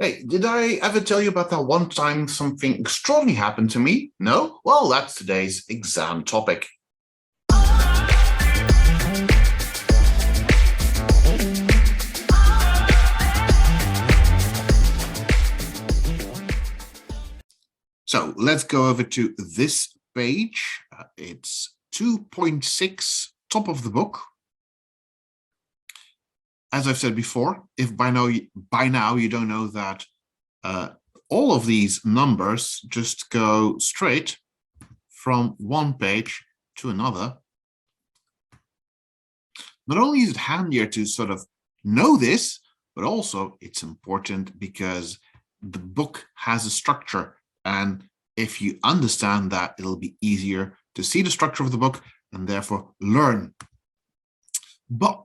Hey, did I ever tell you about that one time something extraordinary happened to me? No? Well, that's today's exam topic. So let's go over to this page. It's 2.6, top of the book. As I've said before, if by now you don't know that all of these numbers just go straight from one page to another. Not only is it handier to sort of know this, but also it's important because the book has a structure. And if you understand that, it'll be easier to see the structure of the book and therefore learn. But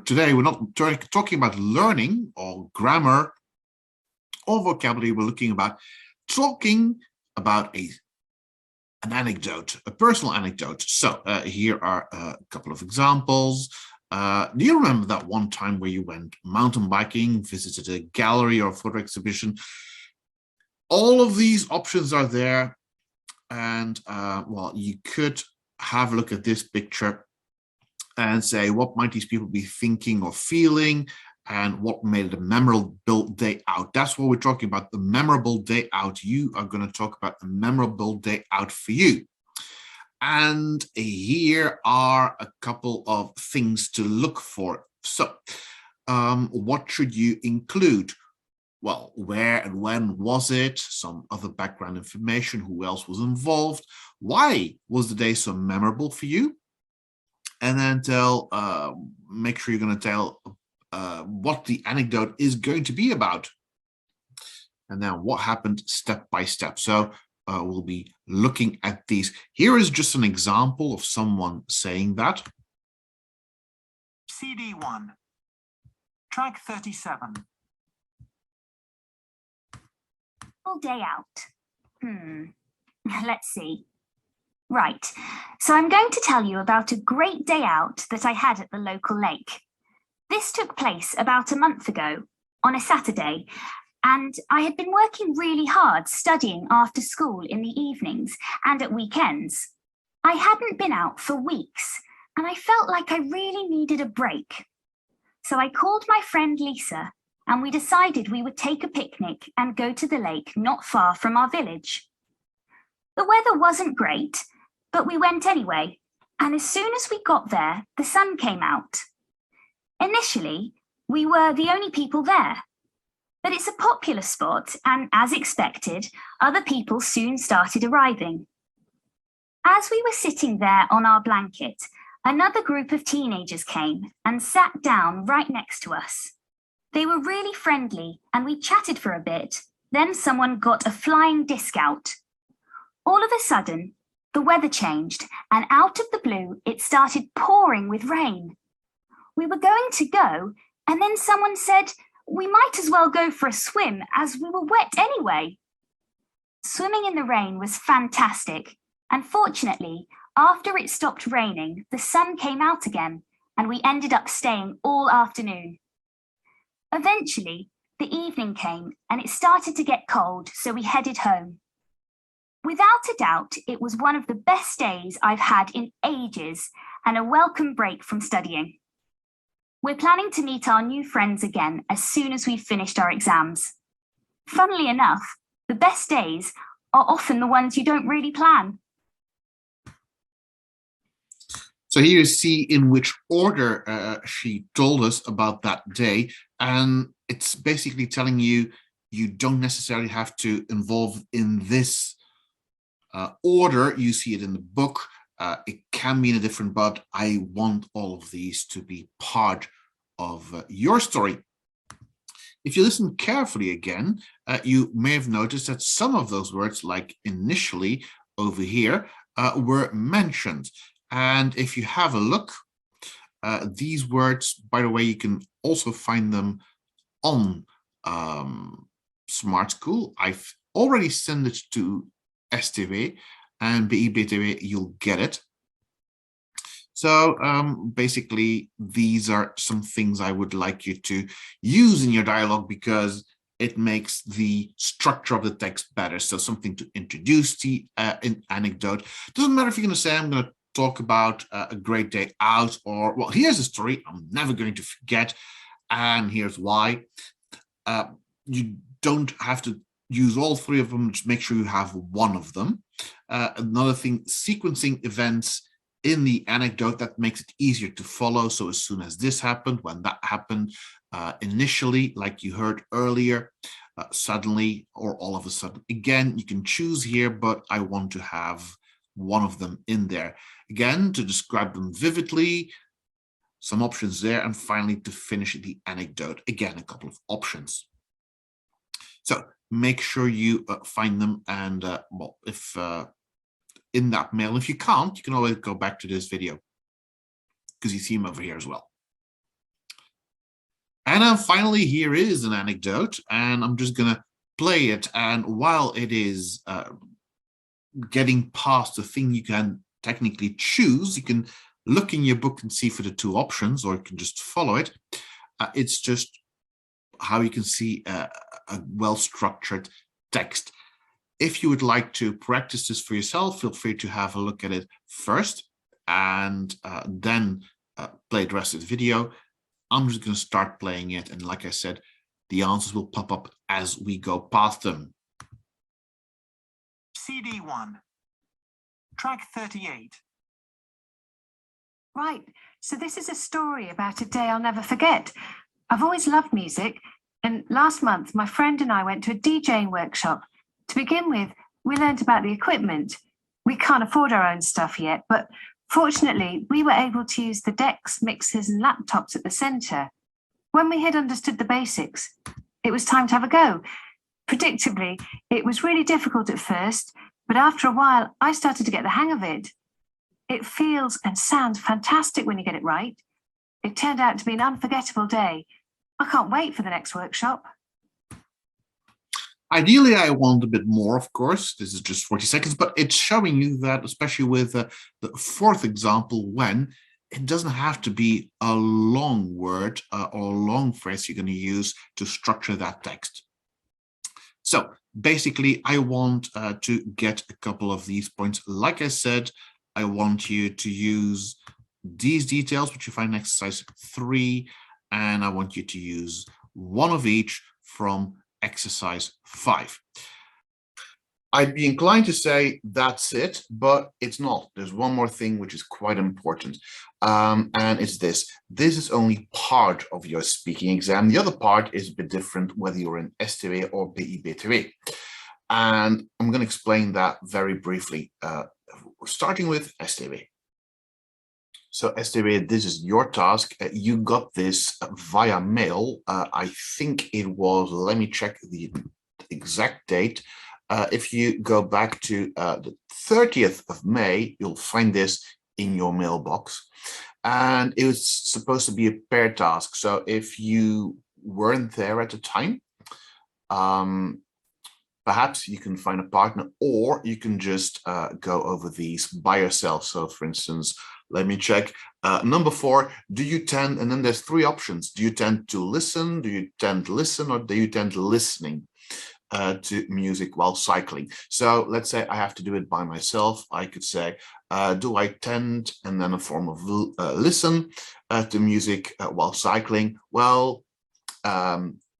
today we're not talking about learning or grammar or vocabulary. We're talking about an anecdote, a personal anecdote. So here are a couple of examples. Do you remember that one time where you went mountain biking, visited a gallery or photo exhibition? All of these options are there. And well, you could have a look at this picture and say, what might these people be thinking or feeling? And what made it a memorable day out? That's what we're talking about, the memorable day out. You are going to talk about a memorable day out for you. And here are a couple of things to look for. So what should you include? Well, where and when was it? Some other background information, who else was involved? Why was the day so memorable for you? And then make sure you're going to tell what the anecdote is going to be about. And then what happened step by step. So we'll be looking at these. Here is just an example of someone saying that. CD1, track 37. All day out. Let's see. Right, so I'm going to tell you about a great day out that I had at the local lake. This took place about a month ago, on a Saturday, and I had been working really hard studying after school in the evenings and at weekends. I hadn't been out for weeks, and I felt like I really needed a break. So I called my friend Lisa, and we decided we would take a picnic and go to the lake not far from our village. The weather wasn't great, but we went anyway, and as soon as we got there, the sun came out. Initially, we were the only people there, but it's a popular spot, and as expected, other people soon started arriving. As we were sitting there on our blanket, another group of teenagers came and sat down right next to us. They were really friendly, and we chatted for a bit. Then someone got a flying disc out. All of a sudden, the weather changed, and out of the blue, it started pouring with rain. We were going to go, and then someone said, we might as well go for a swim as we were wet anyway. Swimming in the rain was fantastic, and fortunately, after it stopped raining, the sun came out again, and we ended up staying all afternoon. Eventually, the evening came, and it started to get cold, so we headed home. Without a doubt, it was one of the best days I've had in ages and a welcome break from studying. We're planning to meet our new friends again as soon as we've finished our exams. Funnily enough, the best days are often the ones you don't really plan. So here you see in which order she told us about that day. And it's basically telling you, you don't necessarily have to involve in this order. You see it in the book. It can be in a different, but I want all of these to be part of your story. If you listen carefully again, you may have noticed that some of those words, like initially over here, were mentioned. And if you have a look, these words, by the way, you can also find them on Smart School. I've already sent it to STV and BIBTW, you'll get it. So basically, these are some things I would like you to use in your dialogue, because it makes the structure of the text better. So something to introduce the anecdote. Doesn't matter if you're going to say, I'm going to talk about a great day out, or, well, here's a story I'm never going to forget, and here's why. You don't have to use all three of them, just make sure you have one of them. Another thing, sequencing events in the anecdote, that makes it easier to follow. So as soon as this happened, when that happened, initially, like you heard earlier, suddenly, or all of a sudden. Again, you can choose here, but I want to have one of them in there. Again, to describe them vividly, some options there, and finally to finish the anecdote. Again, a couple of options. So make sure you find them, and well, if in that mail, if you can't, you can always go back to this video because you see them over here as well. And then finally, here is an anecdote, and I'm just going to play it. And while it is getting past the thing you can technically choose, you can look in your book and see for the two options, or you can just follow it. It's just how you can see a well-structured text. If you would like to practice this for yourself, feel free to have a look at it first and then play the rest of the video. I'm just going to start playing it, and like I said, the answers will pop up as we go past them. CD 1, track 38. Right, so this is a story about a day I'll never forget. I've always loved music, and last month my friend and I went to a DJing workshop. To begin with, we learned about the equipment. We can't afford our own stuff yet, but fortunately, we were able to use the decks, mixers, and laptops at the centre. When we had understood the basics, it was time to have a go. Predictably, it was really difficult at first, but after a while, I started to get the hang of it. It feels and sounds fantastic when you get it right. It turned out to be an unforgettable day. I can't wait for the next workshop. Ideally, I want a bit more, of course. This is just 40 seconds, but it's showing you that, especially with the fourth example, when it doesn't have to be a long word or a long phrase you're going to use to structure that text. So basically, I want to get a couple of these points. Like I said, I want you to use these details, which you find in exercise 3, and I want you to use one of each from exercise 5. I'd be inclined to say that's it, but it's not. There's one more thing which is quite important, and it's this. This is only part of your speaking exam. The other part is a bit different, whether you're in STW or BE-BTW. And I'm going to explain that very briefly, starting with STW. So STW, this is your task. You got this via mail. I think it was, let me check the exact date. If you go back to the 30th of May, you'll find this in your mailbox. And it was supposed to be a pair task. So if you weren't there at the time, perhaps you can find a partner, or you can just go over these by yourself. So for instance, let me check. Number 4, do you tend, and then there's 3 options. Do you tend to listen? Do you tend to listen, or do you tend to listening to music while cycling? So let's say I have to do it by myself. I could say, do I tend, and then a form of listen to music while cycling? Well,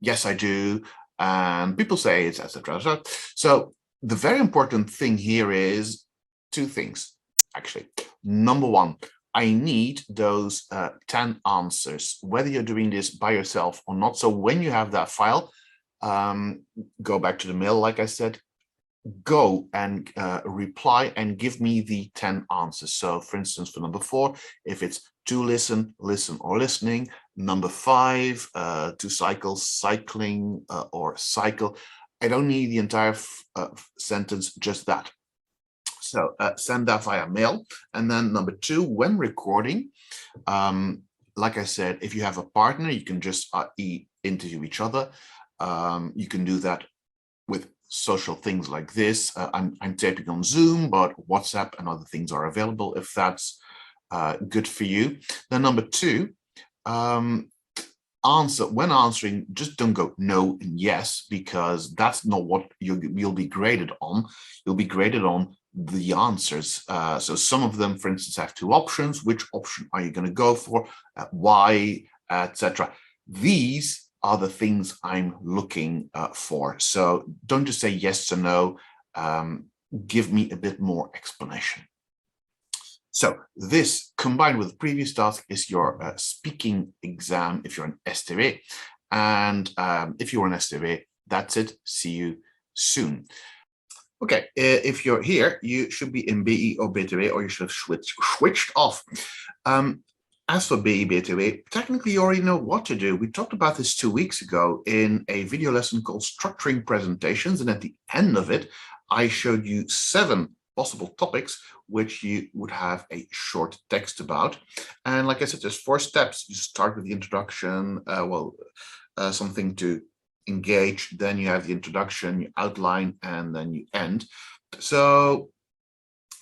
yes, I do. And people say it's etc. So the very important thing here is 2 things, actually. Number 1, I need those 10 answers, whether you're doing this by yourself or not. So when you have that file, go back to the mail, like I said, go and reply and give me the 10 answers. So for instance, for number 4, if it's to listen, listen or listening. Number 5, to cycle, cycling or cycle. I don't need the entire sentence, just that. So send that via mail. And then number 2, when recording, like I said, if you have a partner, you can just interview each other. You can do that with social things like this. I'm taping on Zoom, but WhatsApp and other things are available if that's good for you. Then number 2, answer when answering, just don't go no and yes, because that's not what you'll be graded on. You'll be graded on the answers. So some of them, for instance, have two options. Which option are you going to go for? Why, etc. These are the things I'm looking for. So don't just say yes or no. Give me a bit more explanation. So this, combined with the previous task, is your speaking exam if you're an STV. And if you're an STV, that's it. See you soon. Okay, if you're here, you should be in BE or BTW, or you should have switched off. As for BE, BTW, technically you already know what to do. We talked about this 2 weeks ago in a video lesson called Structuring Presentations. And at the end of it, I showed you 7 possible topics which you would have a short text about. And like I said, there's 4 steps. You start with the introduction, something to engage, then you have the introduction, you outline, and then you end. So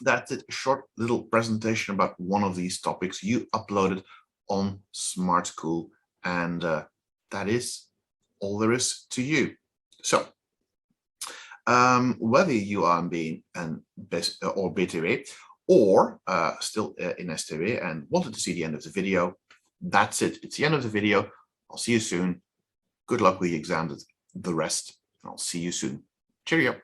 that's it, a short little presentation about one of these topics. You upload it on Smart School, and that is all there is to you. So whether you are being an or BTW or still in STW and wanted to see the end of the video, that's it. It's the end of the video. I'll see you soon. Good luck with the exams, the rest, and I'll see you soon. Cheerio.